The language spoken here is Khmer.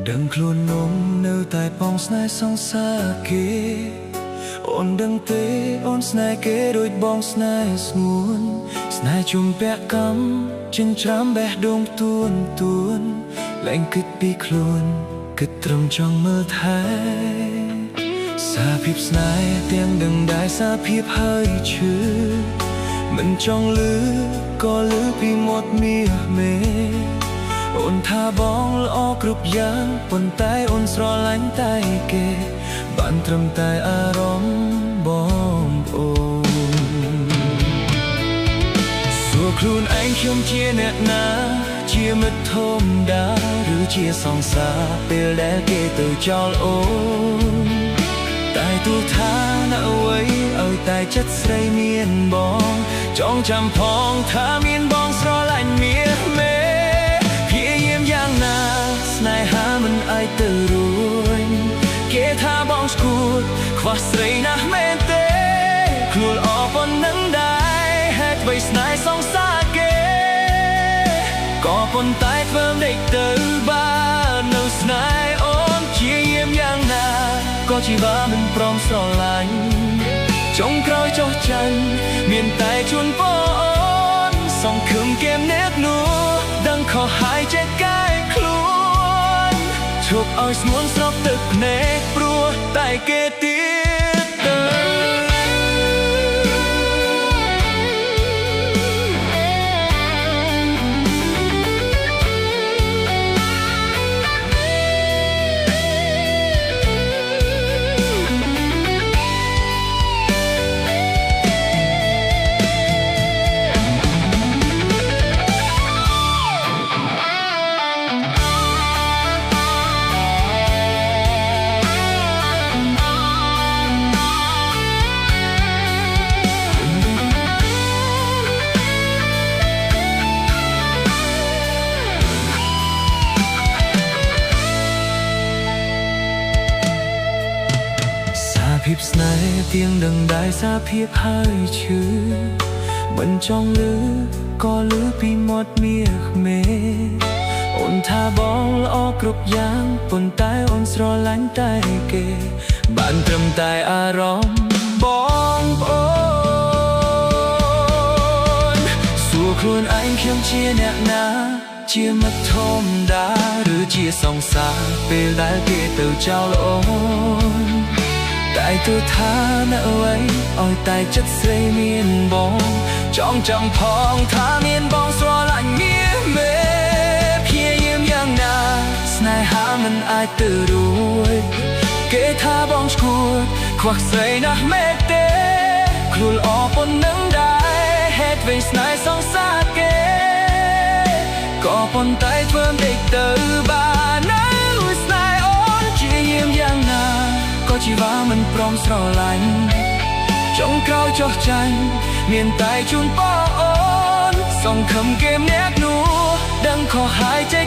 ដឹងខ្លួននំនៅតែបងស្នេហ៍សង្សារគេអូនដឹងទេអូនស្នេហ៍គេដូចបងស្នេហ៍ស្ងួនស្នេហ៍ជុំពាក់កម្មចិញ្ច្រាំបេះដូងទួនលែងគិតពីខ្លួនគិតត្រឹមចង់មើលថែសារភាពស្នេហ៍ទាំងដឹងដែរសារភាពហើយឈឺមិនចង់លឺក៏លឺពីមាត់មាសមេអូនថាបងល្អគ្រប់យ៉ាងប៉ុន្តែអូនស្រឡាញ់តែគេបានត្រឹមតែអារម្មណ៍បងប្អូនសួរខ្លួនឯងខ្ញុំជាអ្នកណាជាមិត្តធម្មតាឬជាសង្សារពេលដែលគេទៅចោលអូនតែទូថានៅអ្វីឲ្យតែចិត្តស្រីមានបងចងចាំផងថាមានបងស្រឡាញ់មាសមេយ៉ាងណាស្នេហាមិនអាចទៅរួចគេថាបងស្គួតខ្វះស្រីណាស់មែនទេខ្លួនអរប៉ុណ្ណឹងដែរហេតុអ្វីស្នេហ៍សង្សារគេក៏ប៉ុន្តែធ្វើមិនដេចទៅបាននៅស្នេហ៍អូនជាយាមយ៉ាងណាក៏ជីវាមិនព្រមស្រឡាញ់ចុងក្រោយចុះចាញ់មានតែជូនបងអូនសង្ឃឹមគេអ្នកនោះដឹងខុសហើយចេះកែខ្លួនឈប់ឲ្យស្ងួនស្រក់ទឹកភ្នែកព្រោះតែគេទៀតទៅភាពស្នេហ៍ទៀងដឹងដែរសារភាពហើយឈឺមិនចង់លឺក៏លឺពីមាត់មាសមេអូនថាបងល្អគ្រប់យ៉ាងប៉ុន្តែអូនស្រឡាញ់តែគេបានត្រឹមតែអារម្មណ៍បងប្អូនសួរខ្លួនឯងខ្ញុំជាអ្នកណាជាមិត្តធម្មតាឬជាសង្សារពេលដែលគេទៅចោលអូនតែទូថានៅអ្វីឲ្យតែចិត្តស្រីមានបងចងចាំផងថាមានបងស្រឡាញ់មាសមេព្យាយាមយ៉ាងណាស្នេហាមិនអាចទៅរួចគេថាបងស្គួតខ្វះស្រីណាស់មែនទេខ្លួនអរប៉ុណ្ណឹងដែរហេតុវិញស្នេហ៍សង្សារគេក៏ប៉ុន្តែធ្វើមិនដេចទៅបាននៅស្នេហ៍អូនជាយាមយ៉ាងណាក៏ជីវាមិនព្រមស្រឡាញ់ចុងក្រោយចុះចាញ់មានតែជូនបងអូនសង្ឃឹមគេម្នាក់នោះដឹងខុសហើយចេះ